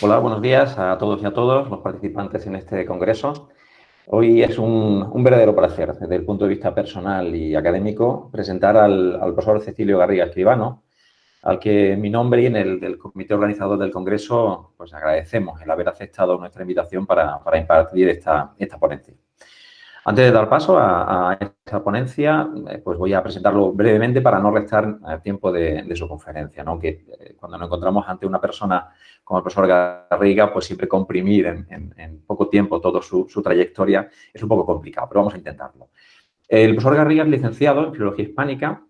Hola, buenos días a todos y a todos los participantes en este congreso. Hoy es un verdadero placer, desde el punto de vista personal y académico, presentar al profesor Cecilio Garriga Escribano, al que en mi nombre y en el del comité organizador del congreso, pues agradecemos el haber aceptado nuestra invitación para impartir esta ponencia. Antes de dar paso a esta ponencia, pues voy a presentarlo brevemente para no restar tiempo de su conferencia, ¿no? Que cuando nos encontramos ante una persona como el profesor Garriga, pues siempre comprimir en poco tiempo toda su trayectoria es un poco complicado, pero vamos a intentarlo. El profesor Garriga es licenciado en Filología Hispánica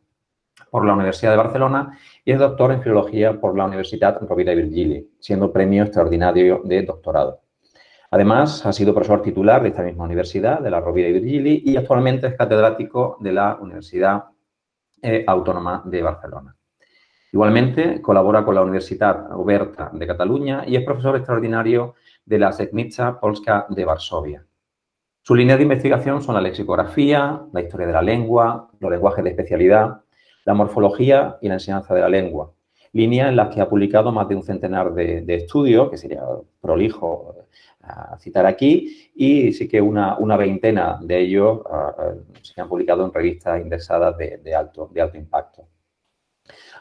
por la Universidad de Barcelona y es doctor en Filología por la Universitat Rovira i Virgili, siendo premio extraordinario de doctorado. Además, ha sido profesor titular de esta misma universidad, de la Rovira i Virgili, y actualmente es catedrático de la Universidad Autónoma de Barcelona. Igualmente, colabora con la Universitat Oberta de Cataluña y es profesor extraordinario de la Setnica Polska de Varsovia. Sus líneas de investigación son la lexicografía, la historia de la lengua, los lenguajes de especialidad, la morfología y la enseñanza de la lengua. Líneas en las que ha publicado más de un centenar de estudios, que sería prolijo a citar aquí, y sí que una veintena de ellos se han publicado en revistas indexadas de alto impacto.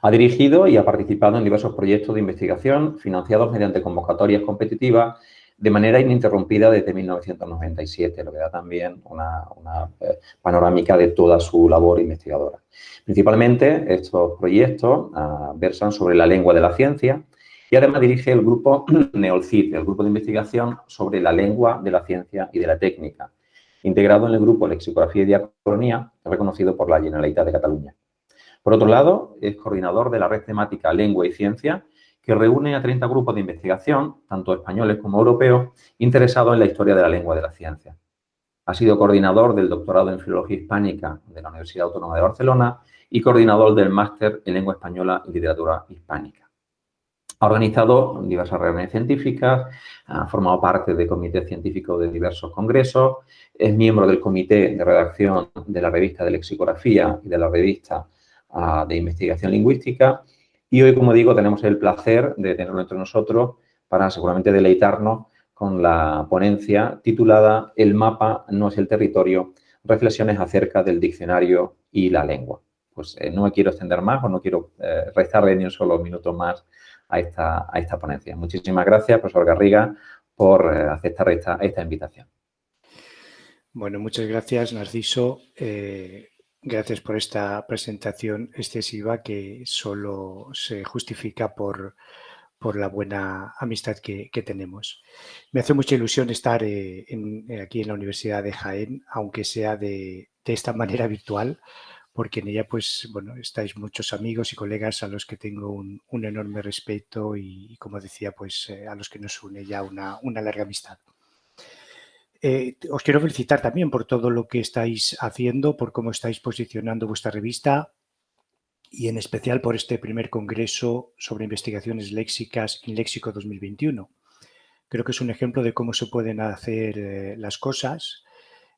Ha dirigido y ha participado en diversos proyectos de investigación financiados mediante convocatorias competitivas de manera ininterrumpida desde 1997, lo que da también una panorámica de toda su labor investigadora. Principalmente, estos proyectos versan sobre la lengua de la ciencia y además dirige el grupo NEOLCIT, el grupo de investigación sobre la lengua de la ciencia y de la técnica, integrado en el grupo Lexicografía y Diacronía, reconocido por la Generalitat de Cataluña. Por otro lado, es coordinador de la red temática Lengua y Ciencia, que reúne a 30 grupos de investigación, tanto españoles como europeos, interesados en la historia de la lengua de la ciencia. Ha sido coordinador del doctorado en Filología Hispánica de la Universidad Autónoma de Barcelona y coordinador del máster en Lengua Española y Literatura Hispánica. Ha organizado diversas reuniones científicas, ha formado parte del comité científico de diversos congresos, es miembro del comité de redacción de la revista de lexicografía y de la revista de investigación lingüística y hoy, como digo, tenemos el placer de tenerlo entre nosotros para seguramente deleitarnos con la ponencia titulada El mapa no es el territorio, reflexiones acerca del diccionario y la lengua. Pues no me quiero extender más o no quiero restarle ni un solo minuto más a esta ponencia. Muchísimas gracias, profesor Garriga, por aceptar esta invitación. Bueno, muchas gracias, Narciso. Gracias por esta presentación excesiva que solo se justifica por la buena amistad que tenemos. Me hace mucha ilusión estar aquí en la Universidad de Jaén, aunque sea de esta manera virtual, porque en ella, pues, bueno, estáis muchos amigos y colegas a los que tengo un enorme respeto y, como decía, pues, a los que nos une ya una larga amistad. Os quiero felicitar también por todo lo que estáis haciendo, por cómo estáis posicionando vuestra revista y en especial por este primer congreso sobre investigaciones léxicas InLéxico 2021. Creo que es un ejemplo de cómo se pueden hacer las cosas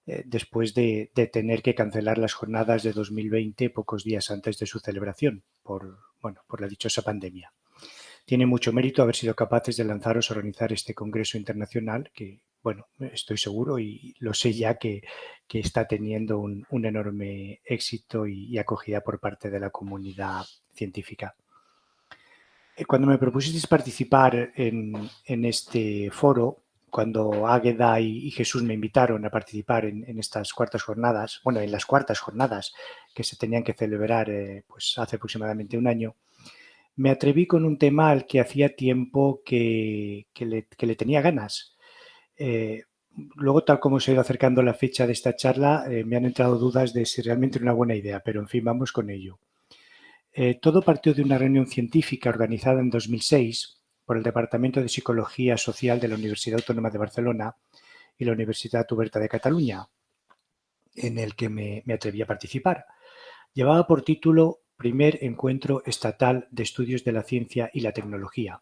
después de tener que cancelar las jornadas de 2020 pocos días antes de su celebración por la dichosa pandemia. Tiene mucho mérito haber sido capaces de lanzaros a organizar este congreso internacional que, bueno, estoy seguro y lo sé ya que está teniendo un enorme éxito y acogida por parte de la comunidad científica. Cuando me propusisteis participar en este foro, cuando Águeda y Jesús me invitaron a participar en estas cuartas jornadas, bueno, en las cuartas jornadas que se tenían que celebrar pues hace aproximadamente un año, me atreví con un tema al que hacía tiempo que le tenía ganas. Luego, tal como se ha ido acercando la fecha de esta charla, me han entrado dudas de si realmente era una buena idea, pero en fin, vamos con ello. Todo partió de una reunión científica organizada en 2006 por el Departamento de Psicología Social de la Universidad Autónoma de Barcelona y la Universitat Oberta de Cataluña, en el que me atreví a participar. Llevaba por título Primer Encuentro Estatal de Estudios de la Ciencia y la Tecnología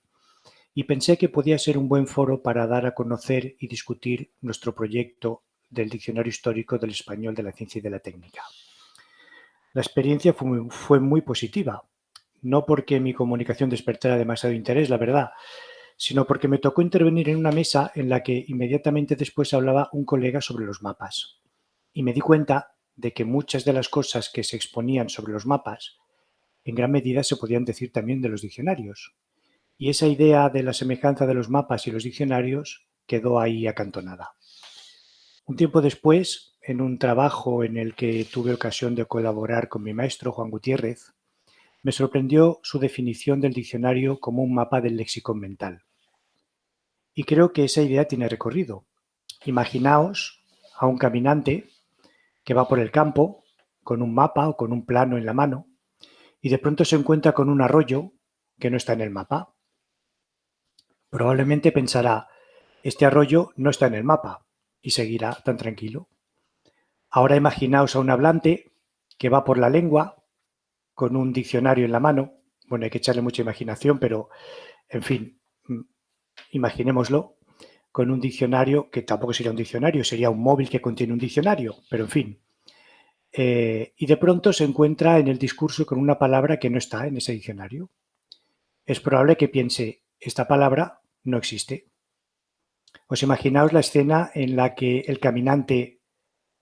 y pensé que podía ser un buen foro para dar a conocer y discutir nuestro proyecto del Diccionario Histórico del Español de la Ciencia y de la Técnica. La experiencia fue muy positiva, no porque mi comunicación despertara demasiado interés, la verdad, sino porque me tocó intervenir en una mesa en la que inmediatamente después hablaba un colega sobre los mapas. Y me di cuenta de que muchas de las cosas que se exponían sobre los mapas en gran medida se podían decir también de los diccionarios. Y esa idea de la semejanza de los mapas y los diccionarios quedó ahí acantonada. Un tiempo después, en un trabajo en el que tuve ocasión de colaborar con mi maestro Juan Gutiérrez, me sorprendió su definición del diccionario como un mapa del léxico mental. Y creo que esa idea tiene recorrido. Imaginaos a un caminante que va por el campo con un mapa o con un plano en la mano y de pronto se encuentra con un arroyo que no está en el mapa. Probablemente pensará, este arroyo no está en el mapa y seguirá tan tranquilo. Ahora imaginaos a un hablante que va por la lengua con un diccionario en la mano. Bueno, hay que echarle mucha imaginación, pero en fin, imaginémoslo con un diccionario que tampoco sería un diccionario, sería un móvil que contiene un diccionario, pero en fin. Y de pronto se encuentra en el discurso con una palabra que no está en ese diccionario. Es probable que piense, esta palabra no existe. Os imaginaos la escena en la que el caminante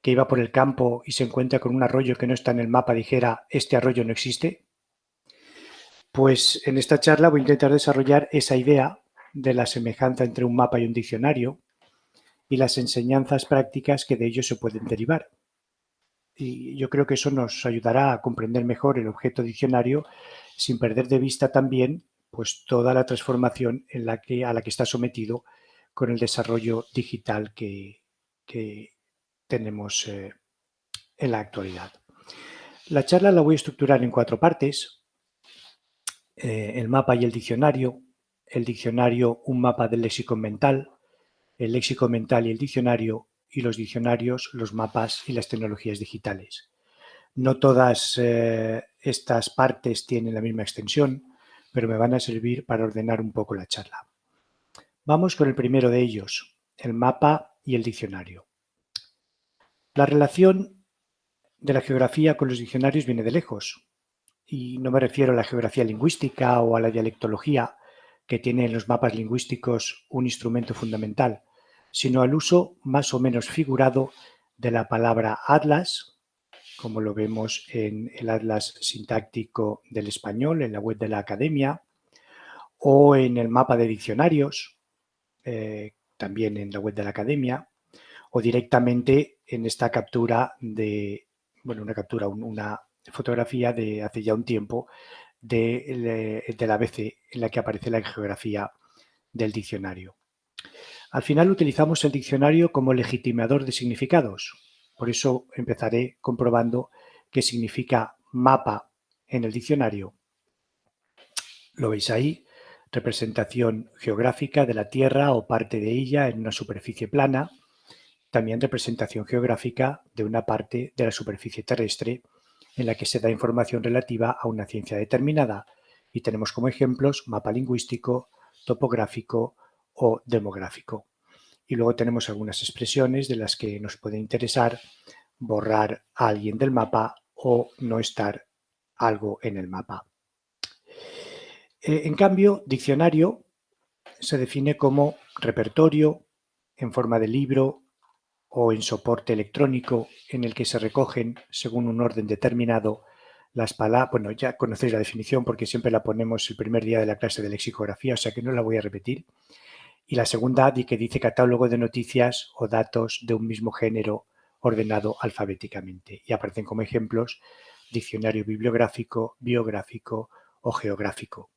que iba por el campo y se encuentra con un arroyo que no está en el mapa dijera, este arroyo no existe. Pues en esta charla voy a intentar desarrollar esa idea de la semejanza entre un mapa y un diccionario y las enseñanzas prácticas que de ello se pueden derivar. Y yo creo que eso nos ayudará a comprender mejor el objeto diccionario sin perder de vista también pues, toda la transformación a la que está sometido con el desarrollo digital que tenemos en la actualidad. La charla la voy a estructurar en 4 partes. El mapa y el diccionario, un mapa del léxico mental, el léxico mental y el diccionario, y los diccionarios, los mapas y las tecnologías digitales. No todas estas partes tienen la misma extensión, pero me van a servir para ordenar un poco la charla. Vamos con el primero de ellos, el mapa y el diccionario. La relación de la geografía con los diccionarios viene de lejos, y no me refiero a la geografía lingüística o a la dialectología, que tiene en los mapas lingüísticos un instrumento fundamental, sino al uso más o menos figurado de la palabra atlas, como lo vemos en el atlas sintáctico del español, en la web de la Academia, o en el mapa de diccionarios, también en la web de la Academia, o directamente en esta captura de, bueno, una fotografía de hace ya un tiempo de la ABC en la que aparece la geografía del diccionario. Al final utilizamos el diccionario como legitimador de significados. Por eso empezaré comprobando qué significa mapa en el diccionario. Lo veis ahí, representación geográfica de la Tierra o parte de ella en una superficie plana. También representación geográfica de una parte de la superficie terrestre en la que se da información relativa a una ciencia determinada. Y tenemos como ejemplos mapa lingüístico, topográfico o demográfico. Y luego tenemos algunas expresiones de las que nos puede interesar borrar a alguien del mapa o no estar algo en el mapa. En cambio, diccionario se define como repertorio en forma de libro o en soporte electrónico en el que se recogen, según un orden determinado, las palabras. Bueno, ya conocéis la definición porque siempre la ponemos el primer día de la clase de lexicografía, o sea que no la voy a repetir. Y la segunda que dice catálogo de noticias o datos de un mismo género ordenado alfabéticamente. Y aparecen como ejemplos diccionario bibliográfico, biográfico o geográfico.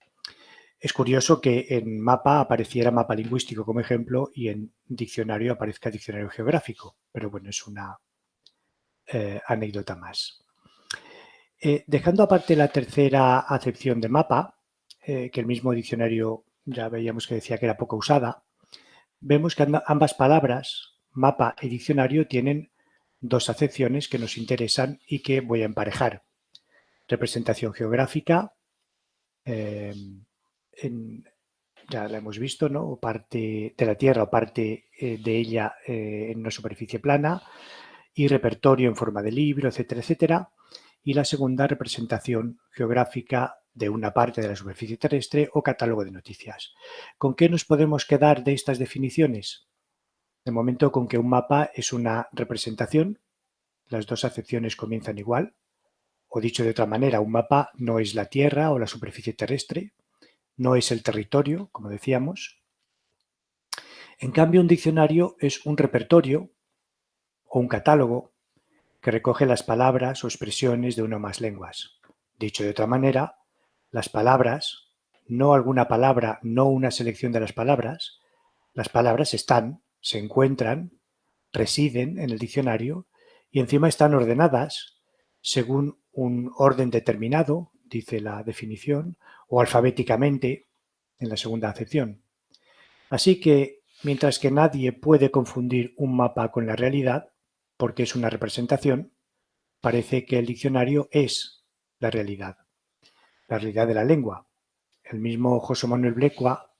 Es curioso que en mapa apareciera mapa lingüístico como ejemplo y en diccionario aparezca diccionario geográfico, pero bueno, es una anécdota más. Dejando aparte la tercera acepción de mapa, que el mismo diccionario ya veíamos que decía que era poco usada, vemos que ambas palabras, mapa y diccionario, tienen 2 acepciones que nos interesan y que voy a emparejar. Representación geográfica, ya la hemos visto, ¿no? O parte de la Tierra o parte de ella en una superficie plana, y repertorio en forma de libro, etcétera, etcétera. Y la segunda, representación geográfica de una parte de la superficie terrestre o catálogo de noticias. ¿Con qué nos podemos quedar de estas definiciones? De momento con que un mapa es una representación, las dos acepciones comienzan igual, o dicho de otra manera, un mapa no es la Tierra o la superficie terrestre, no es el territorio, como decíamos. En cambio, un diccionario es un repertorio o un catálogo que recoge las palabras o expresiones de una o más lenguas. Dicho de otra manera, las palabras, no alguna palabra, no una selección de las palabras están, se encuentran, residen en el diccionario y encima están ordenadas según un orden determinado, dice la definición, o alfabéticamente en la segunda acepción. Así que, mientras que nadie puede confundir un mapa con la realidad, porque es una representación, parece que el diccionario es la realidad de la lengua. El mismo José Manuel Blecua,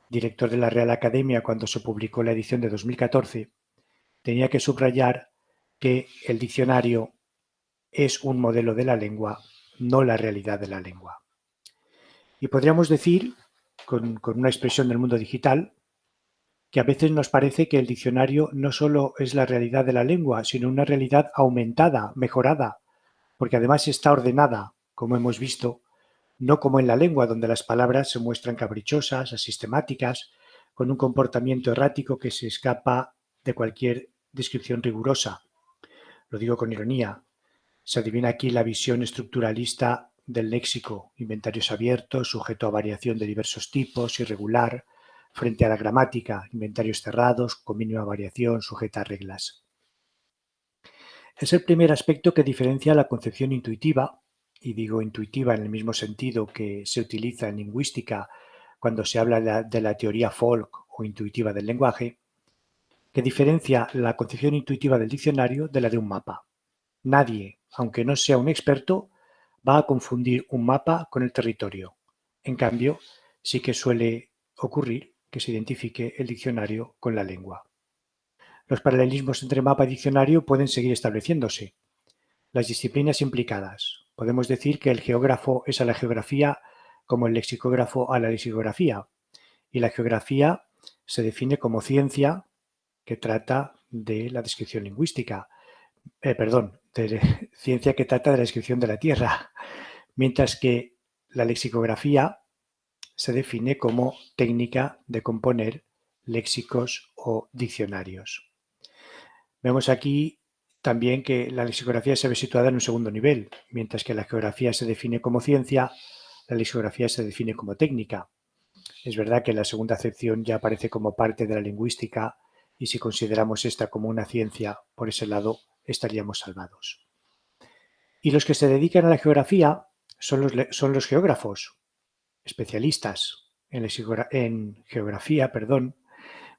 director de la Real Academia cuando se publicó la edición de 2014, tenía que subrayar que el diccionario es un modelo de la lengua, no la realidad de la lengua. Y podríamos decir, con una expresión del mundo digital, que a veces nos parece que el diccionario no solo es la realidad de la lengua, sino una realidad aumentada, mejorada, porque además está ordenada, como hemos visto, no como en la lengua, donde las palabras se muestran caprichosas, asistemáticas, con un comportamiento errático que se escapa de cualquier descripción rigurosa. Lo digo con ironía. Se adivina aquí la visión estructuralista del léxico, inventarios abiertos, sujeto a variación de diversos tipos, irregular, frente a la gramática, inventarios cerrados, con mínima variación, sujeta a reglas. Es el primer aspecto que diferencia la concepción intuitiva, y digo intuitiva en el mismo sentido que se utiliza en lingüística cuando se habla de la teoría folk o intuitiva del lenguaje, que diferencia la concepción intuitiva del diccionario de la de un mapa. Nadie, aunque no sea un experto, va a confundir un mapa con el territorio. En cambio, sí que suele ocurrir que se identifique el diccionario con la lengua. Los paralelismos entre mapa y diccionario pueden seguir estableciéndose. Las disciplinas implicadas. Podemos decir que el geógrafo es a la geografía como el lexicógrafo a la lexicografía. Y la geografía se define como ciencia que trata de la descripción lingüística. De ciencia que trata de la descripción de la Tierra. Mientras que la lexicografía se define como técnica de componer léxicos o diccionarios. Vemos aquí también que la lexicografía se ve situada en un segundo nivel, mientras que la geografía se define como ciencia, la lexicografía se define como técnica. Es verdad que la segunda acepción ya aparece como parte de la lingüística y si consideramos esta como una ciencia, por ese lado estaríamos salvados. Y los que se dedican a la geografía son los geógrafos, especialistas en geografía,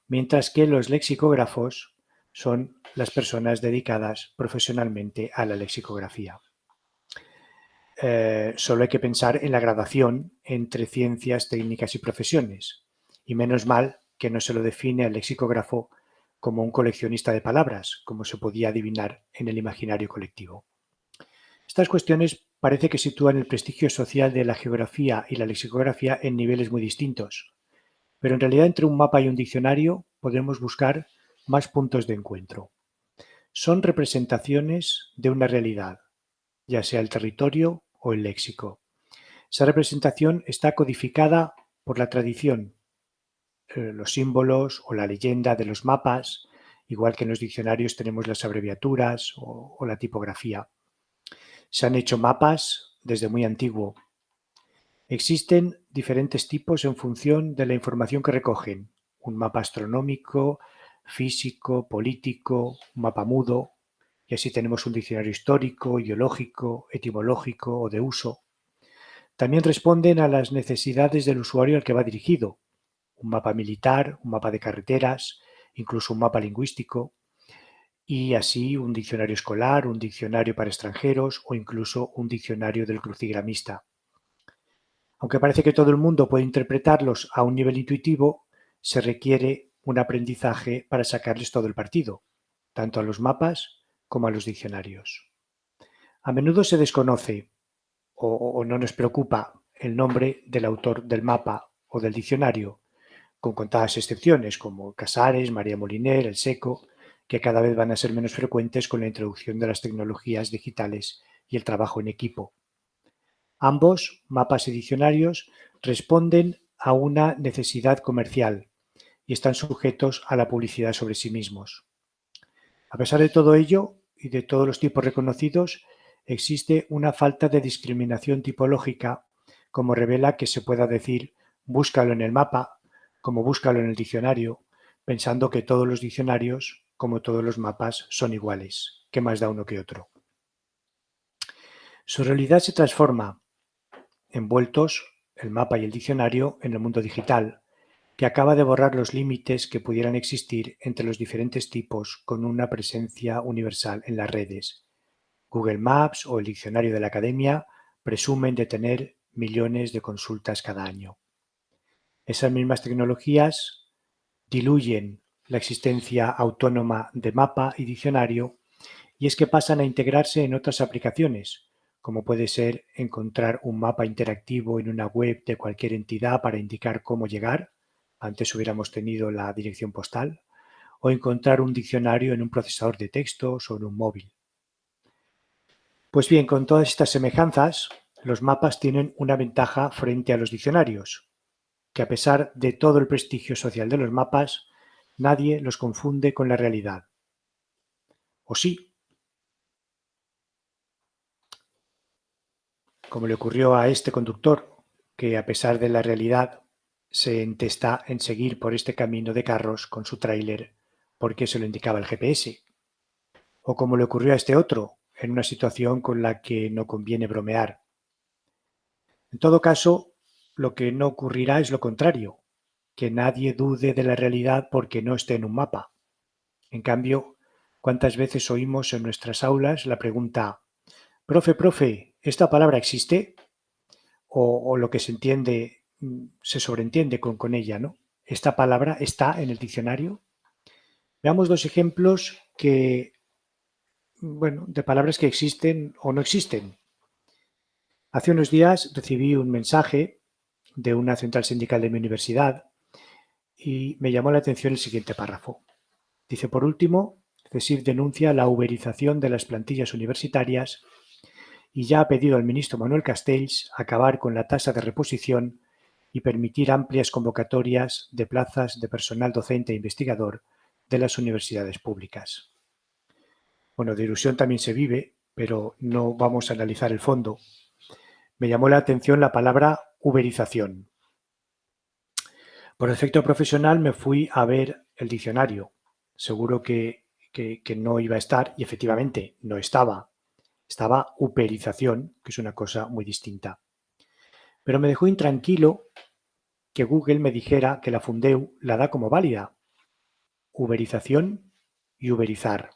mientras que los lexicógrafos son las personas dedicadas profesionalmente a la lexicografía. Solo hay que pensar en la gradación entre ciencias, técnicas y profesiones. Y menos mal que no se lo define al lexicógrafo como un coleccionista de palabras, como se podía adivinar en el imaginario colectivo. Estas cuestiones parece que sitúan el prestigio social de la geografía y la lexicografía en niveles muy distintos. Pero en realidad entre un mapa y un diccionario podemos buscar más puntos de encuentro. Son representaciones de una realidad, ya sea el territorio o el léxico. Esa representación está codificada por la tradición, los símbolos o la leyenda de los mapas, igual que en los diccionarios tenemos las abreviaturas o la tipografía. Se han hecho mapas desde muy antiguo. Existen diferentes tipos en función de la información que recogen. Un mapa astronómico, físico, político, un mapa mudo, y así tenemos un diccionario histórico, ideológico, etimológico o de uso. También responden a las necesidades del usuario al que va dirigido. Un mapa militar, un mapa de carreteras, incluso un mapa lingüístico, y así un diccionario escolar, un diccionario para extranjeros o incluso un diccionario del crucigramista. Aunque parece que todo el mundo puede interpretarlos a un nivel intuitivo, se requiere un aprendizaje para sacarles todo el partido, tanto a los mapas como a los diccionarios. A menudo se desconoce o no nos preocupa el nombre del autor del mapa o del diccionario, con contadas excepciones como Casares, María Moliner, El Seco, que cada vez van a ser menos frecuentes con la introducción de las tecnologías digitales y el trabajo en equipo. Ambos, mapas y diccionarios, responden a una necesidad comercial y están sujetos a la publicidad sobre sí mismos. A pesar de todo ello y de todos los tipos reconocidos, existe una falta de discriminación tipológica, como revela que se pueda decir búscalo en el mapa, como búscalo en el diccionario, pensando que todos los diccionarios, como todos los mapas, son iguales. ¿Qué más da uno que otro? Su realidad se transforma, envueltos el mapa y el diccionario en el mundo digital, que acaba de borrar los límites que pudieran existir entre los diferentes tipos con una presencia universal en las redes. Google Maps o el diccionario de la Academia presumen de tener millones de consultas cada año. Esas mismas tecnologías diluyen la existencia autónoma de mapa y diccionario, y es que pasan a integrarse en otras aplicaciones, como puede ser encontrar un mapa interactivo en una web de cualquier entidad para indicar cómo llegar, antes hubiéramos tenido la dirección postal, o encontrar un diccionario en un procesador de textos o en un móvil. Pues bien, con todas estas semejanzas, los mapas tienen una ventaja frente a los diccionarios, que a pesar de todo el prestigio social de los mapas, nadie los confunde con la realidad. ¿O sí? Como le ocurrió a este conductor, que a pesar de la realidad se entesta en seguir por este camino de carros con su tráiler porque se lo indicaba el GPS. O como le ocurrió a este otro, en una situación con la que no conviene bromear. En todo caso, lo que no ocurrirá es lo contrario, que nadie dude de la realidad porque no esté en un mapa. En cambio, ¿cuántas veces oímos en nuestras aulas la pregunta, profe, ¿esta palabra existe? O lo que se entiende, se sobreentiende con ella, ¿no? ¿Esta palabra está en el diccionario? Veamos dos ejemplos de palabras que existen o no existen. Hace unos días recibí un mensaje de una central sindical de mi universidad y me llamó la atención el siguiente párrafo. Dice, por último, CESIF denuncia la uberización de las plantillas universitarias y ya ha pedido al ministro Manuel Castells acabar con la tasa de reposición y permitir amplias convocatorias de plazas de personal docente e investigador de las universidades públicas. Bueno, de ilusión también se vive, pero no vamos a analizar el fondo. Me llamó la atención la palabra uberización. Por defecto profesional me fui a ver el diccionario. Seguro que no iba a estar, y efectivamente no estaba. Estaba uberización, que es una cosa muy distinta. Pero me dejó intranquilo que Google me dijera que la Fundeu la da como válida. Uberización y uberizar.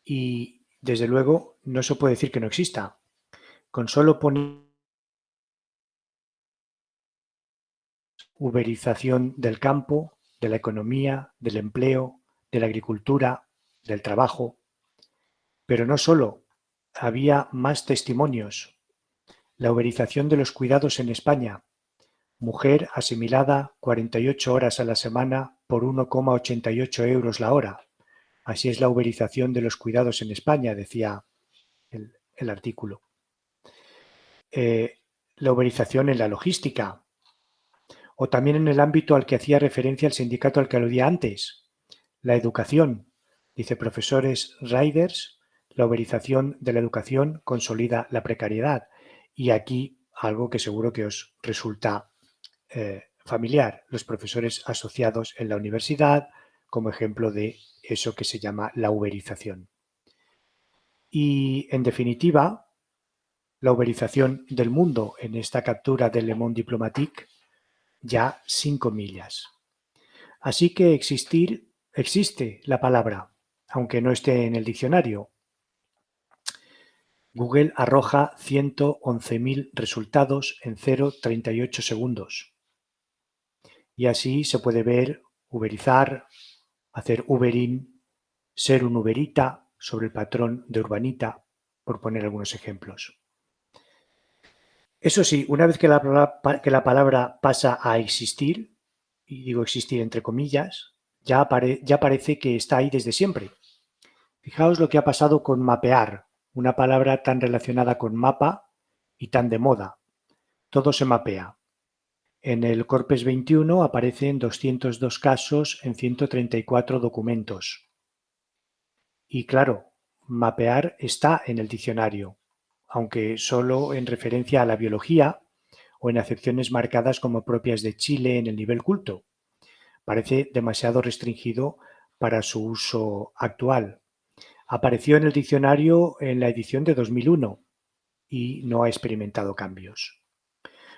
Y, desde luego, no se puede decir que no exista. Con solo poner uberización del campo, de la economía, del empleo, de la agricultura, del trabajo. Pero no solo, había más testimonios. La uberización de los cuidados en España. Mujer asimilada 48 horas a la semana por 1,88 euros la hora. Así es la uberización de los cuidados en España, decía el artículo. La uberización en la logística, o también en el ámbito al que hacía referencia el sindicato al que aludía antes, la educación. Dice, profesores riders, la uberización de la educación consolida la precariedad. Y aquí algo que seguro que os resulta familiar, los profesores asociados en la universidad, como ejemplo de eso que se llama la uberización. Y, en definitiva, la uberización del mundo en esta captura del Le Monde Diplomatique, ya sin comillas. Así que existe la palabra, aunque no esté en el diccionario. Google arroja 111.000 resultados en 0,38 segundos. Y así se puede ver, uberizar, hacer ubering, ser un uberita sobre el patrón de urbanita, por poner algunos ejemplos. Eso sí, una vez que la palabra pasa a existir, y digo existir entre comillas, ya parece que está ahí desde siempre. Fijaos lo que ha pasado con mapear, una palabra tan relacionada con mapa y tan de moda. Todo se mapea. En el Corpus 21 aparecen 202 casos en 134 documentos. Y claro, mapear está en el diccionario, aunque solo en referencia a la biología o en acepciones marcadas como propias de Chile en el nivel culto. Parece demasiado restringido para su uso actual. Apareció en el diccionario en la edición de 2001 y no ha experimentado cambios.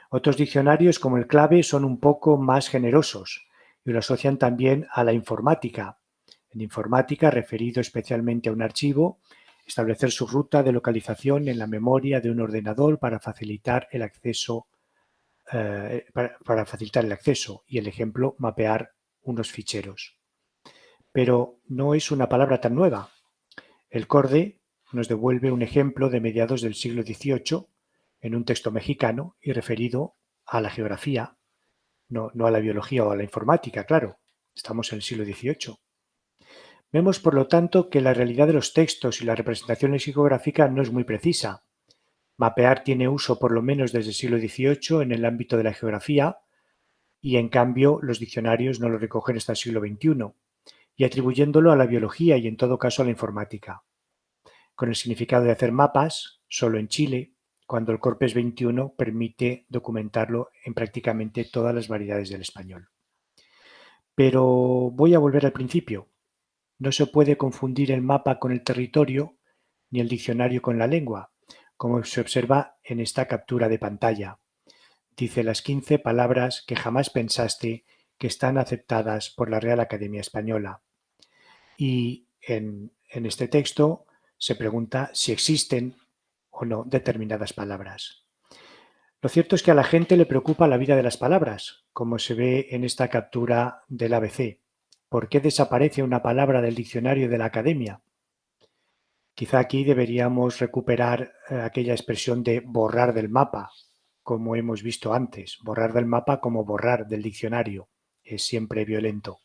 Otros diccionarios como el Clave son un poco más generosos y lo asocian también a la informática. En informática, referido especialmente a un archivo, establecer su ruta de localización en la memoria de un ordenador para facilitar el acceso y el ejemplo mapear unos ficheros. Pero no es una palabra tan nueva. El Corde nos devuelve un ejemplo de mediados del siglo XVIII en un texto mexicano y referido a la geografía, no a la biología o a la informática, claro. Estamos en el siglo XVIII. Vemos, por lo tanto, que la realidad de los textos y la representación lexicográfica no es muy precisa. Mapear tiene uso por lo menos desde el siglo XVIII en el ámbito de la geografía y, en cambio, los diccionarios no lo recogen hasta el siglo XXI, y atribuyéndolo a la biología y, en todo caso, a la informática. Con el significado de hacer mapas, solo en Chile, cuando el Corpus 21 permite documentarlo en prácticamente todas las variedades del español. Pero voy a volver al principio. No se puede confundir el mapa con el territorio ni el diccionario con la lengua, como se observa en esta captura de pantalla. Dice las 15 palabras que jamás pensaste que están aceptadas por la Real Academia Española. Y en este texto se pregunta si existen o no determinadas palabras. Lo cierto es que a la gente le preocupa la vida de las palabras, como se ve en esta captura del ABC. ¿Por qué desaparece una palabra del diccionario de la Academia? Quizá aquí deberíamos recuperar aquella expresión de borrar del mapa, como hemos visto antes. Borrar del mapa como borrar del diccionario. Es siempre violento.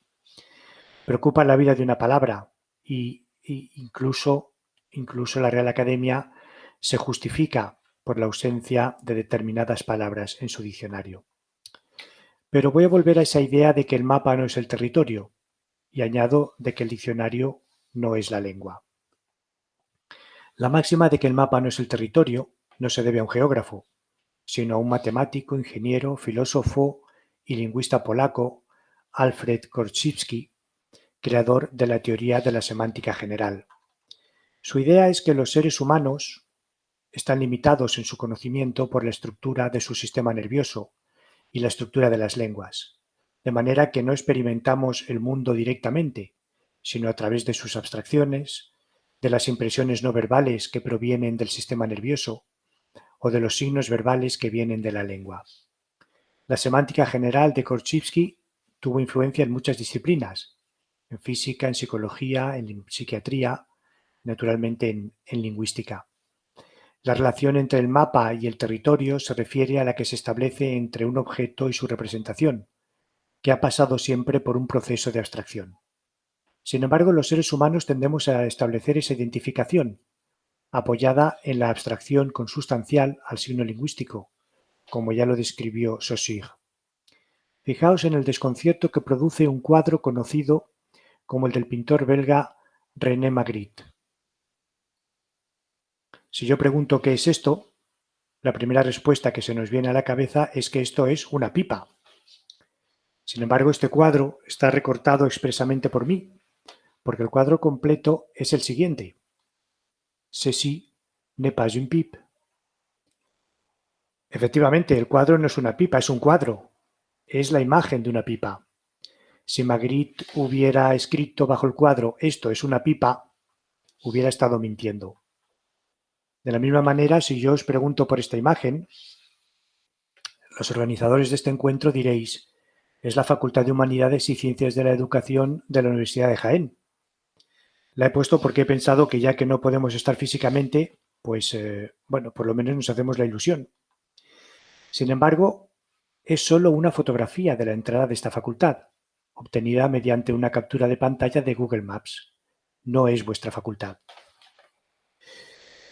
Preocupa la vida de una palabra y incluso la Real Academia se justifica por la ausencia de determinadas palabras en su diccionario. Pero voy a volver a esa idea de que el mapa no es el territorio y añado de que el diccionario no es la lengua. La máxima de que el mapa no es el territorio no se debe a un geógrafo, sino a un matemático, ingeniero, filósofo y lingüista polaco, Alfred Korzybski, creador de la teoría de la semántica general. Su idea es que los seres humanos están limitados en su conocimiento por la estructura de su sistema nervioso y la estructura de las lenguas, de manera que no experimentamos el mundo directamente, sino a través de sus abstracciones, de las impresiones no verbales que provienen del sistema nervioso o de los signos verbales que vienen de la lengua. La semántica general de Korzybski tuvo influencia en muchas disciplinas, en física, en psicología, en psiquiatría, naturalmente en lingüística. La relación entre el mapa y el territorio se refiere a la que se establece entre un objeto y su representación, que ha pasado siempre por un proceso de abstracción. Sin embargo, los seres humanos tendemos a establecer esa identificación, apoyada en la abstracción consustancial al signo lingüístico, como ya lo describió Saussure. Fijaos en el desconcierto que produce un cuadro conocido como el del pintor belga René Magritte. Si yo pregunto qué es esto, la primera respuesta que se nos viene a la cabeza es que esto es una pipa. Sin embargo, este cuadro está recortado expresamente por mí, porque el cuadro completo es el siguiente. Ceci n'est pas une pipe. Efectivamente, el cuadro no es una pipa, es un cuadro. Es la imagen de una pipa. Si Magritte hubiera escrito bajo el cuadro "esto es una pipa", hubiera estado mintiendo. De la misma manera, si yo os pregunto por esta imagen, los organizadores de este encuentro diréis: es la Facultad de Humanidades y Ciencias de la Educación de la Universidad de Jaén. La he puesto porque he pensado que ya que no podemos estar físicamente, pues, bueno, por lo menos nos hacemos la ilusión. Sin embargo, es solo una fotografía de la entrada de esta facultad, obtenida mediante una captura de pantalla de Google Maps. No es vuestra facultad.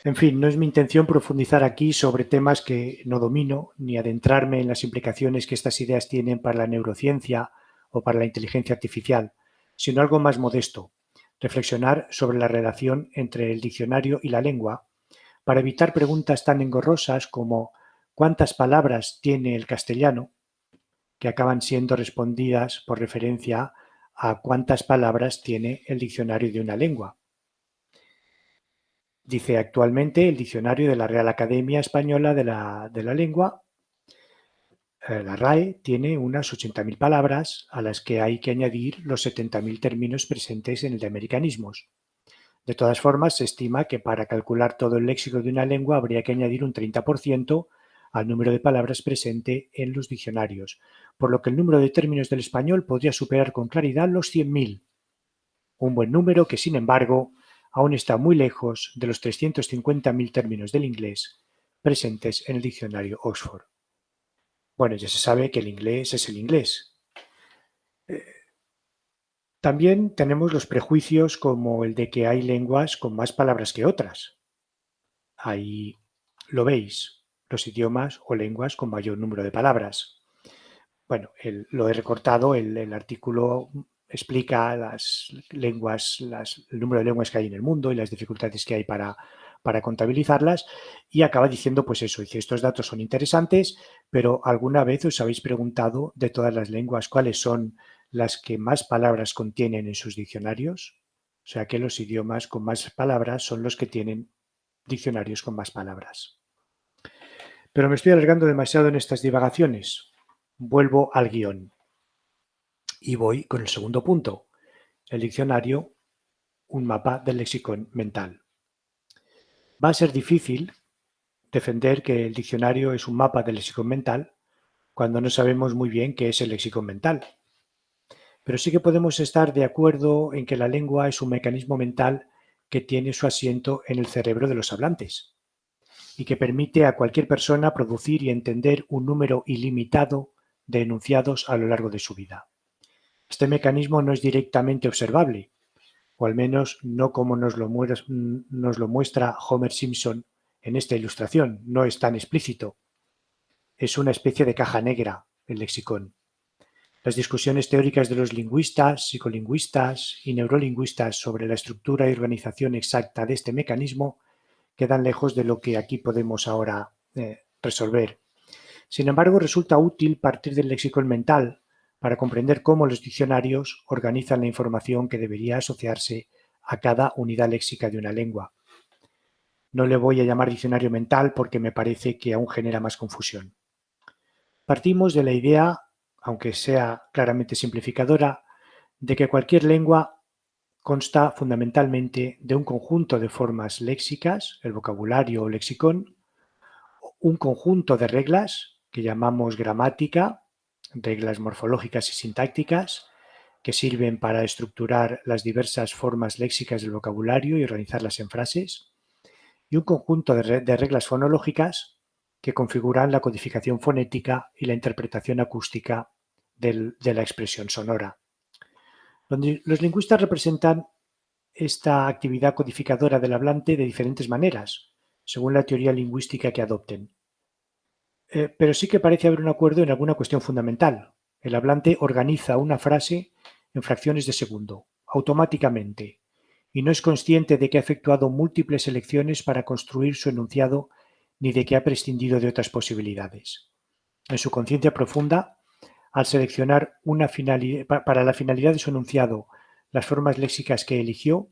En fin, no es mi intención profundizar aquí sobre temas que no domino, ni adentrarme en las implicaciones que estas ideas tienen para la neurociencia o para la inteligencia artificial, sino algo más modesto, reflexionar sobre la relación entre el diccionario y la lengua, para evitar preguntas tan engorrosas como ¿cuántas palabras tiene el castellano?, que acaban siendo respondidas por referencia a cuántas palabras tiene el diccionario de una lengua. Dice actualmente el diccionario de la Real Academia Española de la Lengua, la RAE, tiene unas 80.000 palabras a las que hay que añadir los 70.000 términos presentes en el de americanismos. De todas formas, se estima que para calcular todo el léxico de una lengua habría que añadir un 30% al número de palabras presente en los diccionarios, por lo que el número de términos del español podría superar con claridad los 100.000. Un buen número que, sin embargo, aún está muy lejos de los 350.000 términos del inglés presentes en el diccionario Oxford. Bueno, ya se sabe que el inglés es el inglés. También tenemos los prejuicios como el de que hay lenguas con más palabras que otras. Ahí lo veis, los idiomas o lenguas con mayor número de palabras. Bueno, lo he recortado, el artículo explica las lenguas, el número de lenguas que hay en el mundo y las dificultades que hay para contabilizarlas, y acaba diciendo pues eso, dice, estos datos son interesantes, pero ¿alguna vez os habéis preguntado de todas las lenguas cuáles son las que más palabras contienen en sus diccionarios? O sea que los idiomas con más palabras son los que tienen diccionarios con más palabras. Pero me estoy alargando demasiado en estas divagaciones. Vuelvo al guión. Y voy con el segundo punto. El diccionario, un mapa del lexicón mental. Va a ser difícil defender que el diccionario es un mapa del lexicón mental cuando no sabemos muy bien qué es el lexicón mental. Pero sí que podemos estar de acuerdo en que la lengua es un mecanismo mental que tiene su asiento en el cerebro de los hablantes y que permite a cualquier persona producir y entender un número ilimitado de enunciados a lo largo de su vida. Este mecanismo no es directamente observable, o al menos no como nos lo muestra Homer Simpson en esta ilustración, no es tan explícito. Es una especie de caja negra, el lexicón. Las discusiones teóricas de los lingüistas, psicolingüistas y neurolingüistas sobre la estructura y organización exacta de este mecanismo quedan lejos de lo que aquí podemos ahora resolver. Sin embargo, resulta útil partir del lexicón mental para comprender cómo los diccionarios organizan la información que debería asociarse a cada unidad léxica de una lengua. No le voy a llamar diccionario mental porque me parece que aún genera más confusión. Partimos de la idea, aunque sea claramente simplificadora, de que cualquier lengua consta fundamentalmente de un conjunto de formas léxicas, el vocabulario o lexicón, un conjunto de reglas que llamamos gramática, reglas morfológicas y sintácticas, que sirven para estructurar las diversas formas léxicas del vocabulario y organizarlas en frases, y un conjunto de reglas fonológicas que configuran la codificación fonética y la interpretación acústica de la expresión sonora. Los lingüistas representan esta actividad codificadora del hablante de diferentes maneras, según la teoría lingüística que adopten. Pero sí que parece haber un acuerdo en alguna cuestión fundamental. El hablante organiza una frase en fracciones de segundo, automáticamente, y no es consciente de que ha efectuado múltiples elecciones para construir su enunciado ni de que ha prescindido de otras posibilidades. En su conciencia profunda, al seleccionar para la finalidad de su enunciado las formas léxicas que eligió,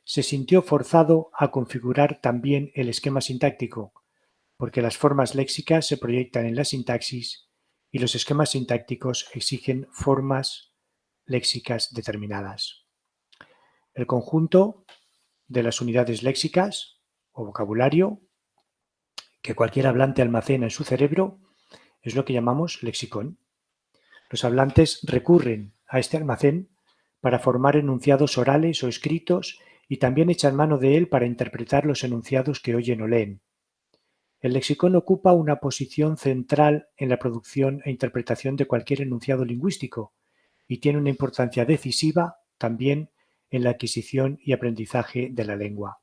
se sintió forzado a configurar también el esquema sintáctico, porque las formas léxicas se proyectan en la sintaxis y los esquemas sintácticos exigen formas léxicas determinadas. El conjunto de las unidades léxicas o vocabulario que cualquier hablante almacena en su cerebro es lo que llamamos lexicón. Los hablantes recurren a este almacén para formar enunciados orales o escritos y también echan mano de él para interpretar los enunciados que oyen o leen. El lexicón ocupa una posición central en la producción e interpretación de cualquier enunciado lingüístico y tiene una importancia decisiva también en la adquisición y aprendizaje de la lengua.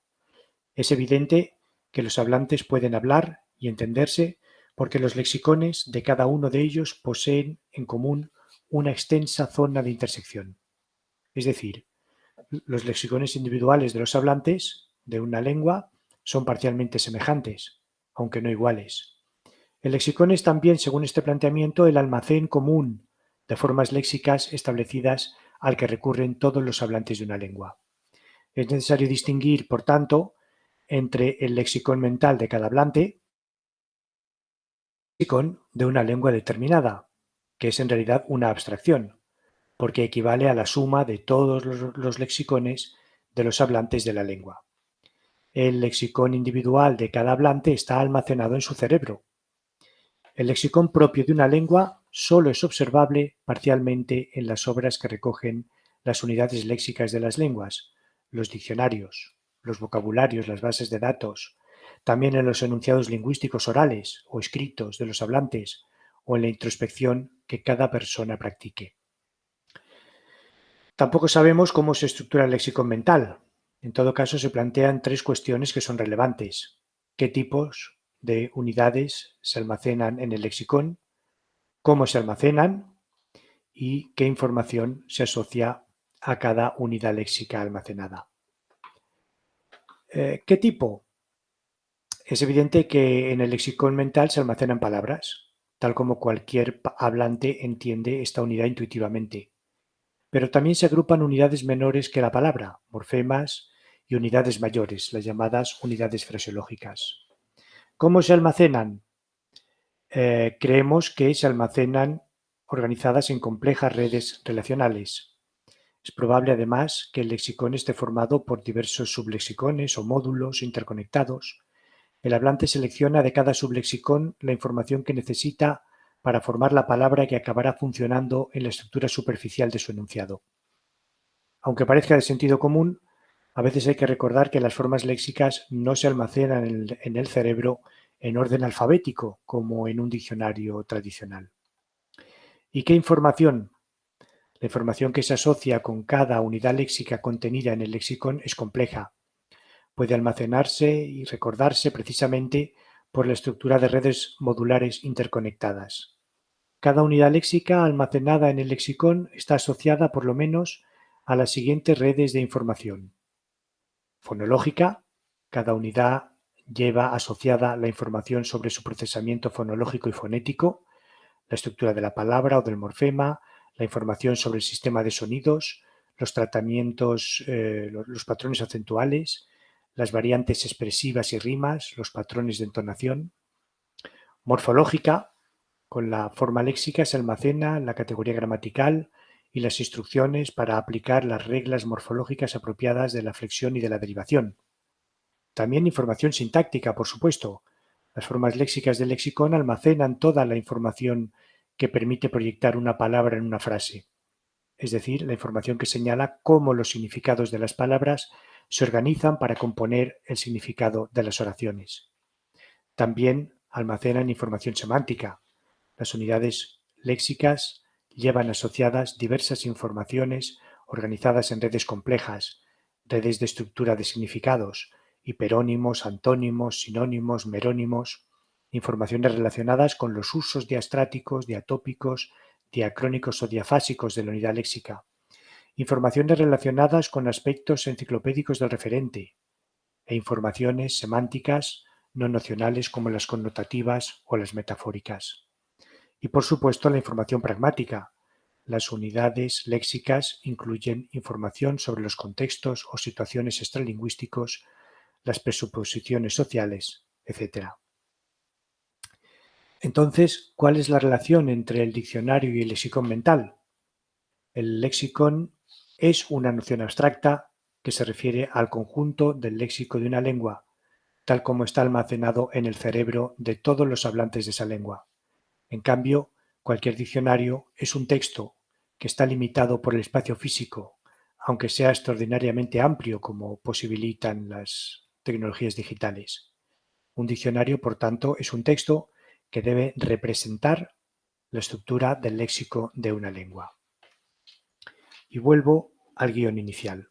Es evidente que los hablantes pueden hablar y entenderse porque los lexicones de cada uno de ellos poseen en común una extensa zona de intersección. Es decir, los lexicones individuales de los hablantes de una lengua son parcialmente semejantes, aunque no iguales. El lexicón es también, según este planteamiento, el almacén común de formas léxicas establecidas al que recurren todos los hablantes de una lengua. Es necesario distinguir, por tanto, entre el lexicón mental de cada hablante y el lexicón de una lengua determinada, que es en realidad una abstracción, porque equivale a la suma de todos los lexicones de los hablantes de la lengua. El lexicón individual de cada hablante está almacenado en su cerebro. El lexicón propio de una lengua solo es observable parcialmente en las obras que recogen las unidades léxicas de las lenguas, los diccionarios, los vocabularios, las bases de datos, también en los enunciados lingüísticos orales o escritos de los hablantes o en la introspección que cada persona practique. Tampoco sabemos cómo se estructura el lexicón mental. En todo caso, se plantean tres cuestiones que son relevantes. ¿Qué tipos de unidades se almacenan en el lexicón? ¿Cómo se almacenan? ¿Y qué información se asocia a cada unidad léxica almacenada? ¿Qué tipo? Es evidente que en el lexicón mental se almacenan palabras, tal como cualquier hablante entiende esta unidad intuitivamente. Pero también se agrupan unidades menores que la palabra, morfemas, y unidades mayores, las llamadas unidades fraseológicas. ¿Cómo se almacenan? Creemos que se almacenan organizadas en complejas redes relacionales. Es probable, además, que el lexicón esté formado por diversos sublexicones o módulos interconectados. El hablante selecciona de cada sublexicón la información que necesita para formar la palabra que acabará funcionando en la estructura superficial de su enunciado. Aunque parezca de sentido común, a veces hay que recordar que las formas léxicas no se almacenan en el cerebro en orden alfabético, como en un diccionario tradicional. ¿Y qué información? La información que se asocia con cada unidad léxica contenida en el lexicón es compleja. Puede almacenarse y recordarse precisamente por la estructura de redes modulares interconectadas. Cada unidad léxica almacenada en el lexicón está asociada por lo menos a las siguientes redes de información. Fonológica, cada unidad lleva asociada la información sobre su procesamiento fonológico y fonético, la estructura de la palabra o del morfema, la información sobre el sistema de sonidos, los tratamientos, los patrones acentuales, las variantes expresivas y rimas, los patrones de entonación. Morfológica, con la forma léxica se almacena la categoría gramatical y las instrucciones para aplicar las reglas morfológicas apropiadas de la flexión y de la derivación. También información sintáctica, por supuesto. Las formas léxicas del lexicón almacenan toda la información que permite proyectar una palabra en una frase, es decir, la información que señala cómo los significados de las palabras se organizan para componer el significado de las oraciones. También almacenan información semántica. Las unidades léxicas llevan asociadas diversas informaciones organizadas en redes complejas, redes de estructura de significados, hiperónimos, antónimos, sinónimos, merónimos, informaciones relacionadas con los usos diastráticos, diatópicos, diacrónicos o diafásicos de la unidad léxica, informaciones relacionadas con aspectos enciclopédicos del referente e informaciones semánticas no nocionales como las connotativas o las metafóricas. Y por supuesto la información pragmática. Las unidades léxicas incluyen información sobre los contextos o situaciones extralingüísticos, las presuposiciones sociales, etc. Entonces, ¿cuál es la relación entre el diccionario y el lexicón mental? El lexicón es una noción abstracta que se refiere al conjunto del léxico de una lengua, tal como está almacenado en el cerebro de todos los hablantes de esa lengua. En cambio, cualquier diccionario es un texto que está limitado por el espacio físico, aunque sea extraordinariamente amplio como posibilitan las tecnologías digitales. Un diccionario, por tanto, es un texto que debe representar la estructura del léxico de una lengua. Y vuelvo al guión inicial.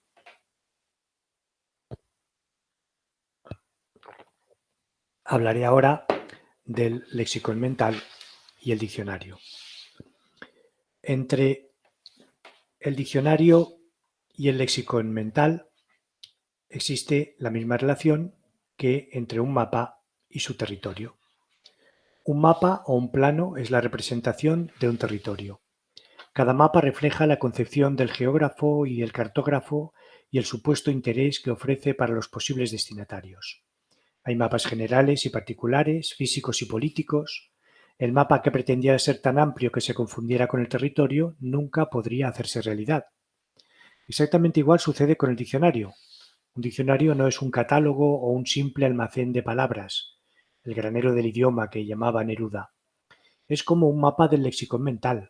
Hablaré ahora del léxico mental y el diccionario. Entre el diccionario y el léxico mental existe la misma relación que entre un mapa y su territorio. Un mapa o un plano es la representación de un territorio. Cada mapa refleja la concepción del geógrafo y el cartógrafo y el supuesto interés que ofrece para los posibles destinatarios. Hay mapas generales y particulares, físicos y políticos. El mapa que pretendía ser tan amplio que se confundiera con el territorio nunca podría hacerse realidad. Exactamente igual sucede con el diccionario. Un diccionario no es un catálogo o un simple almacén de palabras, el granero del idioma que llamaba Neruda. Es como un mapa del lexicón mental.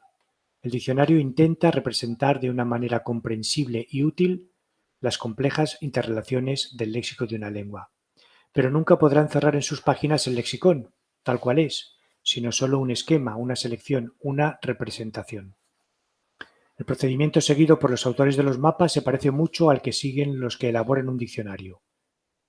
El diccionario intenta representar de una manera comprensible y útil las complejas interrelaciones del léxico de una lengua. Pero nunca podrá encerrar en sus páginas el lexicón, tal cual es, sino solo un esquema, una selección, una representación. El procedimiento seguido por los autores de los mapas se parece mucho al que siguen los que elaboran un diccionario.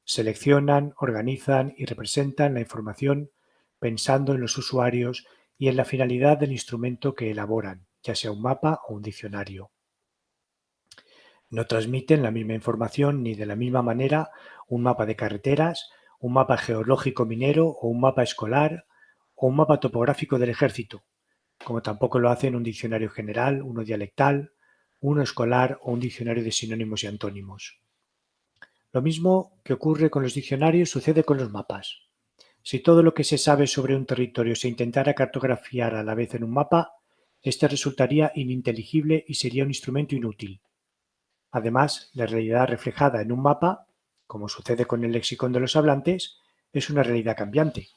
Seleccionan, organizan y representan la información pensando en los usuarios y en la finalidad del instrumento que elaboran, ya sea un mapa o un diccionario. No transmiten la misma información ni de la misma manera un mapa de carreteras, un mapa geológico minero o un mapa escolar o un mapa topográfico del ejército, como tampoco lo hacen un diccionario general, uno dialectal, uno escolar o un diccionario de sinónimos y antónimos. Lo mismo que ocurre con los diccionarios sucede con los mapas. Si todo lo que se sabe sobre un territorio se intentara cartografiar a la vez en un mapa, este resultaría ininteligible y sería un instrumento inútil. Además, la realidad reflejada en un mapa, como sucede con el lexicón de los hablantes, es una realidad cambiante.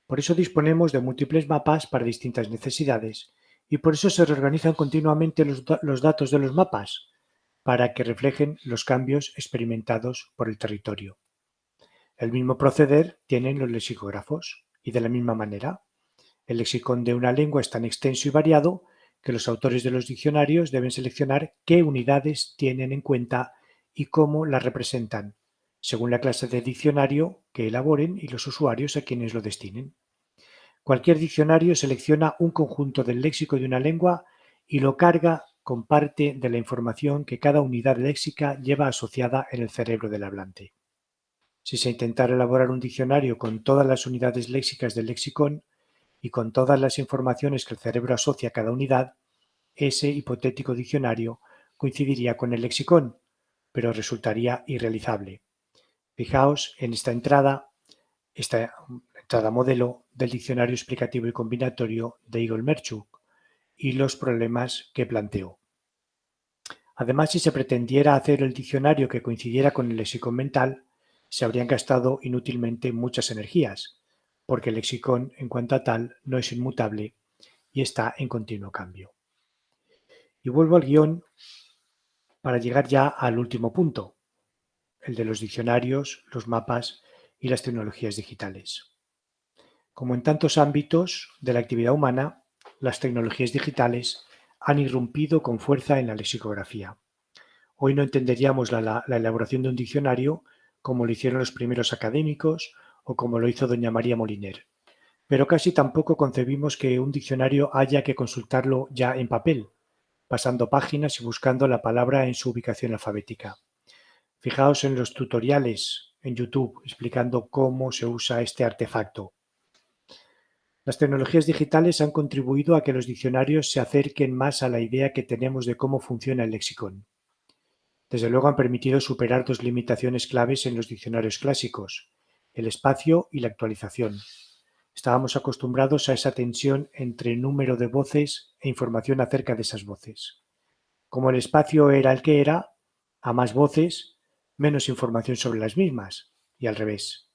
Por eso disponemos de múltiples mapas para distintas necesidades y por eso se reorganizan continuamente los datos de los mapas para que reflejen los cambios experimentados por el territorio. El mismo proceder tienen los lexicógrafos y de la misma manera, el lexicón de una lengua es tan extenso y variado que los autores de los diccionarios deben seleccionar qué unidades tienen en cuenta y cómo las representan, según la clase de diccionario que elaboren y los usuarios a quienes lo destinen. Cualquier diccionario selecciona un conjunto del léxico de una lengua y lo carga con parte de la información que cada unidad léxica lleva asociada en el cerebro del hablante. Si se intentara elaborar un diccionario con todas las unidades léxicas del lexicón y con todas las informaciones que el cerebro asocia a cada unidad, ese hipotético diccionario coincidiría con el lexicón, pero resultaría irrealizable. Fijaos en esta entrada modelo del diccionario explicativo y combinatorio de Igor Merchuk y los problemas que planteó. Además, si se pretendiera hacer el diccionario que coincidiera con el lexicón mental, se habrían gastado inútilmente muchas energías, porque el lexicón, en cuanto a tal, no es inmutable y está en continuo cambio. Y vuelvo al guión para llegar ya al último punto, el de los diccionarios, los mapas y las tecnologías digitales. Como en tantos ámbitos de la actividad humana, las tecnologías digitales han irrumpido con fuerza en la lexicografía. Hoy no entenderíamos la elaboración de un diccionario como lo hicieron los primeros académicos o como lo hizo doña María Moliner. Pero casi tampoco concebimos que un diccionario haya que consultarlo ya en papel, pasando páginas y buscando la palabra en su ubicación alfabética. Fijaos en los tutoriales en YouTube explicando cómo se usa este artefacto. Las tecnologías digitales han contribuido a que los diccionarios se acerquen más a la idea que tenemos de cómo funciona el lexicón. Desde luego han permitido superar dos limitaciones claves en los diccionarios clásicos, el espacio y la actualización. Estábamos acostumbrados a esa tensión entre número de voces e información acerca de esas voces. Como el espacio era el que era, a más voces, menos información sobre las mismas, y al revés.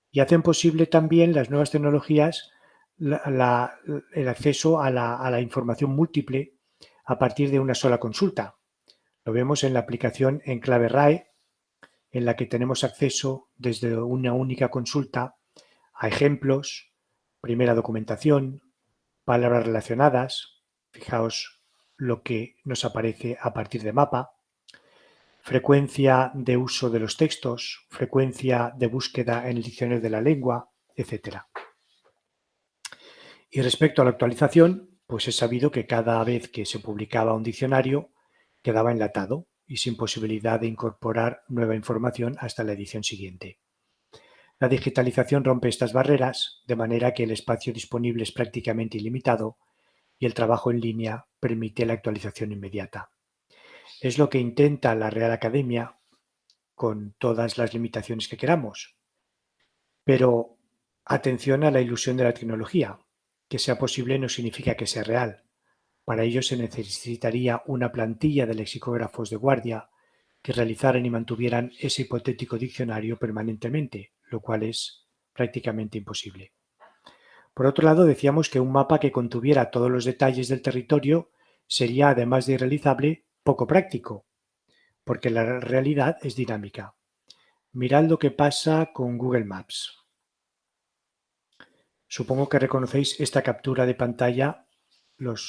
Y hacen posible también las nuevas tecnologías el acceso a la información múltiple a partir de una sola consulta. Lo vemos en la aplicación Enclave RAE, en la que tenemos acceso desde una única consulta a ejemplos, primera documentación, palabras relacionadas, fijaos lo que nos aparece a partir de mapa, frecuencia de uso de los textos, frecuencia de búsqueda en el diccionario de la lengua, etc. Y respecto a la actualización, pues es sabido que cada vez que se publicaba un diccionario quedaba enlatado y sin posibilidad de incorporar nueva información hasta la edición siguiente. La digitalización rompe estas barreras, de manera que el espacio disponible es prácticamente ilimitado y el trabajo en línea permite la actualización inmediata. Es lo que intenta la Real Academia con todas las limitaciones que queramos. Pero atención a la ilusión de la tecnología. Que sea posible no significa que sea real. Para ello se necesitaría una plantilla de lexicógrafos de guardia que realizaran y mantuvieran ese hipotético diccionario permanentemente, lo cual es prácticamente imposible. Por otro lado, decíamos que un mapa que contuviera todos los detalles del territorio sería, además de irrealizable, poco práctico, porque la realidad es dinámica. Mirad lo que pasa con Google Maps. Supongo que reconocéis esta captura de pantalla,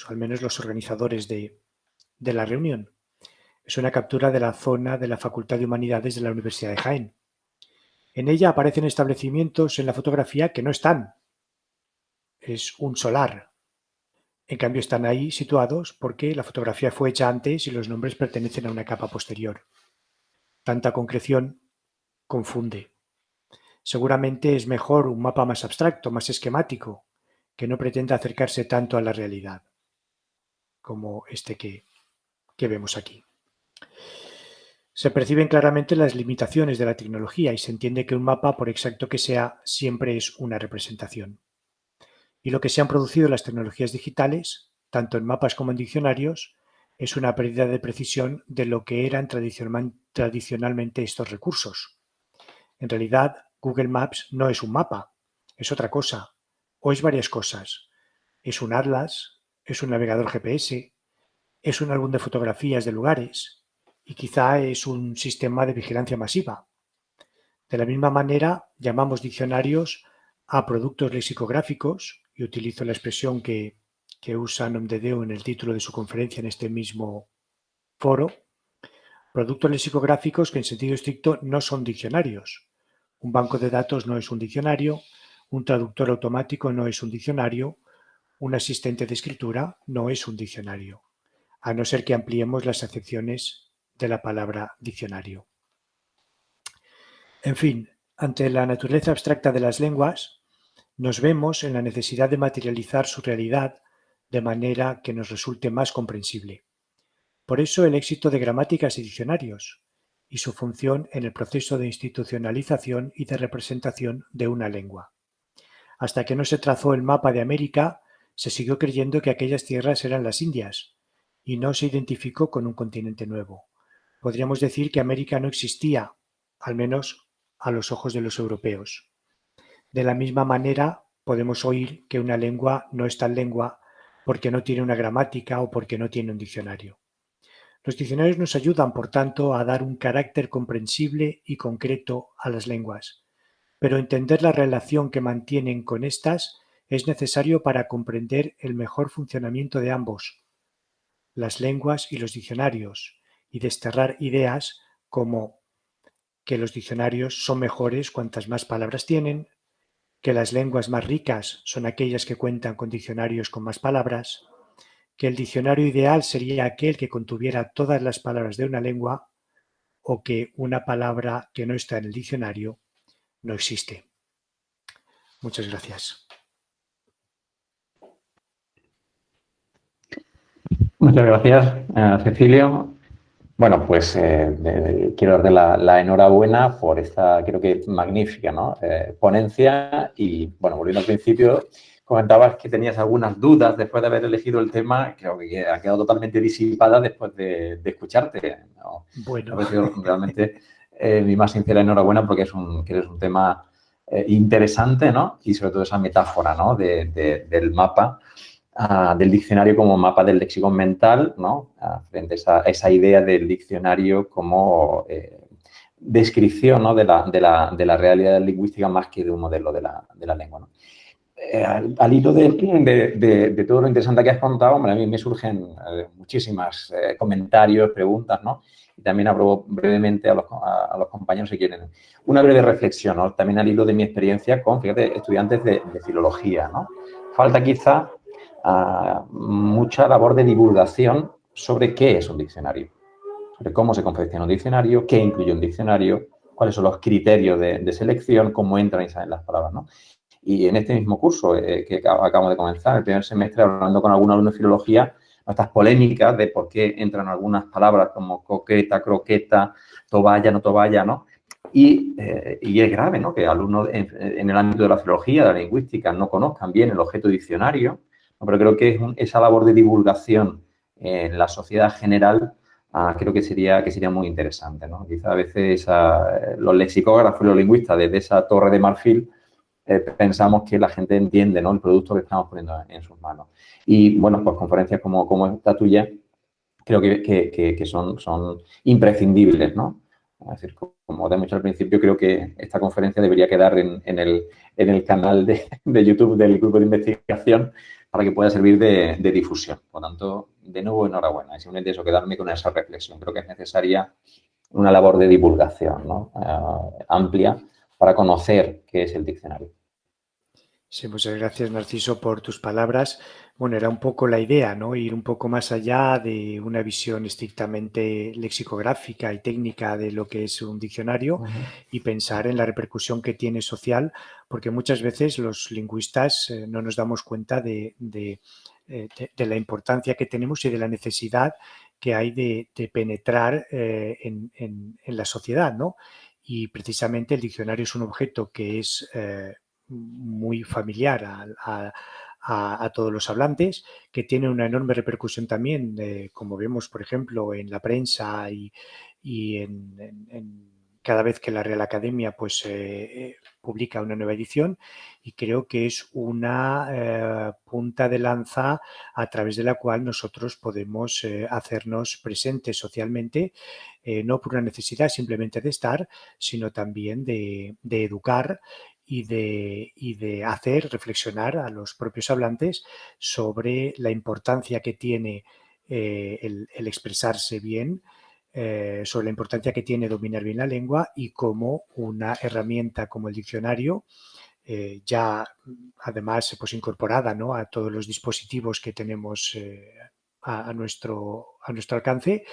al menos los organizadores de la reunión. Es una captura de la zona de la Facultad de Humanidades de la Universidad de Jaén. En ella aparecen establecimientos en la fotografía que no están. Es un solar. En cambio están ahí situados porque la fotografía fue hecha antes y los nombres pertenecen a una capa posterior. Tanta concreción confunde. Seguramente es mejor un mapa más abstracto, más esquemático, que no pretenda acercarse tanto a la realidad, como este que vemos aquí. Se perciben claramente las limitaciones de la tecnología y se entiende que un mapa, por exacto que sea, siempre es una representación. Y lo que se han producido las tecnologías digitales, tanto en mapas como en diccionarios, es una pérdida de precisión de lo que eran tradicionalmente estos recursos. En realidad, Google Maps no es un mapa, es otra cosa, o es varias cosas. Es un atlas, es un navegador GPS, es un álbum de fotografías de lugares y quizá es un sistema de vigilancia masiva. De la misma manera, llamamos diccionarios a productos lexicográficos, y utilizo la expresión que usa Nomdedeu en el título de su conferencia en este mismo foro, productos lexicográficos que en sentido estricto no son diccionarios. Un banco de datos no es un diccionario, un traductor automático no es un diccionario, un asistente de escritura no es un diccionario, a no ser que ampliemos las acepciones de la palabra diccionario. En fin, ante la naturaleza abstracta de las lenguas, nos vemos en la necesidad de materializar su realidad de manera que nos resulte más comprensible. Por eso el éxito de gramáticas y diccionarios y su función en el proceso de institucionalización y de representación de una lengua. Hasta que no se trazó el mapa de América, se siguió creyendo que aquellas tierras eran las Indias y no se identificó con un continente nuevo. Podríamos decir que América no existía, al menos a los ojos de los europeos. De la misma manera, podemos oír que una lengua no es tal lengua porque no tiene una gramática o porque no tiene un diccionario. Los diccionarios nos ayudan, por tanto, a dar un carácter comprensible y concreto a las lenguas, pero entender la relación que mantienen con estas es necesario para comprender el mejor funcionamiento de ambos, las lenguas y los diccionarios, y desterrar ideas como que los diccionarios son mejores cuantas más palabras tienen, que las lenguas más ricas son aquellas que cuentan con diccionarios con más palabras, que el diccionario ideal sería aquel que contuviera todas las palabras de una lengua o que una palabra que no está en el diccionario no existe. Muchas gracias. Muchas gracias, Cecilio. Bueno, pues quiero darte la enhorabuena por esta, creo que magnífica, ¿no? Ponencia. Y, bueno, volviendo al principio, comentabas que tenías algunas dudas después de haber elegido el tema, creo que ha quedado totalmente disipada después de escucharte, ¿no? Bueno. Me ha parecido realmente mi más sincera enhorabuena porque es un tema interesante, ¿no? Y sobre todo esa metáfora, ¿no? Del mapa. Del diccionario como mapa del léxico mental, ¿no? Frente a esa idea del diccionario como descripción, ¿no? de la realidad lingüística más que de un modelo de la lengua, ¿no? Al hilo de todo lo interesante que has contado, hombre, a mí me surgen muchísimas comentarios, preguntas, ¿no? Y también abro brevemente a los compañeros si quieren una breve reflexión, ¿no? También al hilo de mi experiencia con, fíjate, estudiantes de filología, ¿no? Falta quizá mucha labor de divulgación sobre qué es un diccionario, sobre cómo se confecciona un diccionario, qué incluye un diccionario, cuáles son los criterios de selección, cómo entran y salen las palabras, ¿no? Y en este mismo curso que acabamos de comenzar, el primer semestre, hablando con algún alumno de filología, estas polémicas de por qué entran algunas palabras como coqueta, croqueta, toballa, no toballa, ¿no? Y es grave, ¿no? Que alumnos en el ámbito de la filología, de la lingüística, no conozcan bien el objeto diccionario, ¿no? Pero creo que esa labor de divulgación en la sociedad general creo que sería muy interesante, ¿no? Quizá a veces los lexicógrafos y los lingüistas desde esa torre de marfil pensamos que la gente entiende, ¿no? El producto que estamos poniendo en sus manos. Y, bueno, pues conferencias como esta tuya creo que son imprescindibles, ¿no? Es decir, como te he dicho al principio, creo que esta conferencia debería quedar en el canal de YouTube del grupo de investigación para que pueda servir de difusión. Por lo tanto, de nuevo, enhorabuena. Es simplemente eso, quedarme con esa reflexión. Creo que es necesaria una labor de divulgación, ¿no? Amplia para conocer qué es el diccionario. Sí, muchas gracias, Narciso, por tus palabras. Bueno, era un poco la idea, ¿no? Ir un poco más allá de una visión estrictamente lexicográfica y técnica de lo que es un diccionario y pensar en la repercusión que tiene social, porque muchas veces los lingüistas no nos damos cuenta de la importancia que tenemos y de la necesidad que hay de penetrar en la sociedad, ¿no? Y precisamente el diccionario es un objeto que es muy familiar a todos los hablantes, que tiene una enorme repercusión también, como vemos, por ejemplo, en la prensa y en cada vez que la Real Academia pues, publica una nueva edición, y creo que es una punta de lanza a través de la cual nosotros podemos hacernos presentes socialmente, no por una necesidad simplemente de estar, sino también de educar y de hacer reflexionar a los propios hablantes sobre la importancia que tiene el expresarse bien, sobre la importancia que tiene dominar bien la lengua y cómo una herramienta como el diccionario, ya además pues, incorporada, ¿no?, a todos los dispositivos que tenemos a nuestro alcance,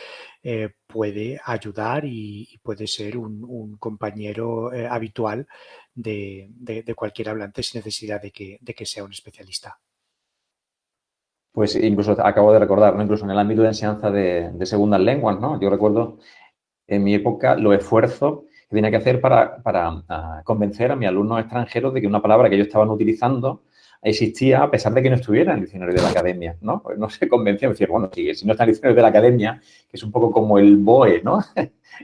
puede ayudar y puede ser un compañero habitual de cualquier hablante sin necesidad de que sea un especialista. Pues incluso acabo de recordar, ¿no? Incluso en el ámbito de enseñanza de segundas lenguas, ¿no? Yo recuerdo en mi época los esfuerzos que tenía que hacer para convencer a mis alumnos extranjeros de que una palabra que ellos estaban utilizando existía a pesar de que no estuviera en el diccionario de la academia, ¿no? Pues no se convencían, decían, bueno, si no está en el diccionario de la academia, que es un poco como el BOE, ¿no?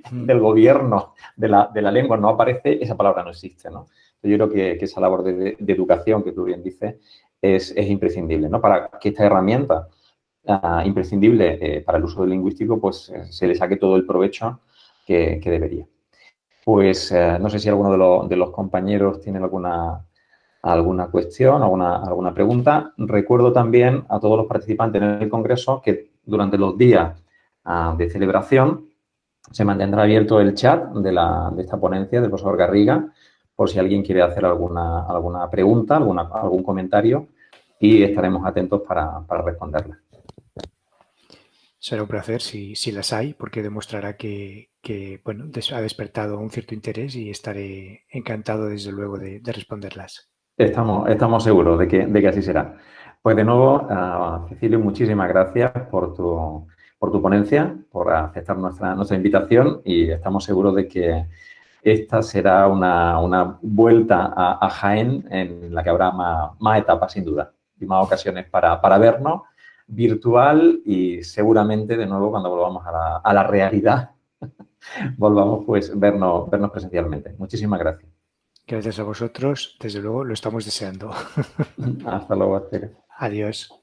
Del gobierno de la lengua, no aparece, esa palabra no existe, ¿no? Yo creo que esa labor de educación que tú bien dices es imprescindible, ¿no? Para que esta herramienta imprescindible para el uso del lingüístico, pues se le saque todo el provecho que debería. Pues no sé si alguno de los compañeros tiene alguna cuestión, alguna pregunta. Recuerdo también a todos los participantes en el congreso que durante los días de celebración se mantendrá abierto el chat de esta ponencia del profesor Garriga por si alguien quiere hacer alguna pregunta, algún comentario y estaremos atentos para responderla. Será un placer si las hay, porque demostrará que bueno, ha despertado un cierto interés y estaré encantado, desde luego, de responderlas. Estamos seguros de que así será. Pues de nuevo, Cecilio, muchísimas gracias por tu ponencia, por aceptar nuestra invitación y estamos seguros de que esta será una vuelta a Jaén en la que habrá más etapas, sin duda, y más ocasiones para vernos virtual y seguramente de nuevo cuando volvamos a la realidad, volvamos pues vernos presencialmente. Muchísimas gracias. Gracias a vosotros, desde luego lo estamos deseando. Hasta luego, Esther. Adiós.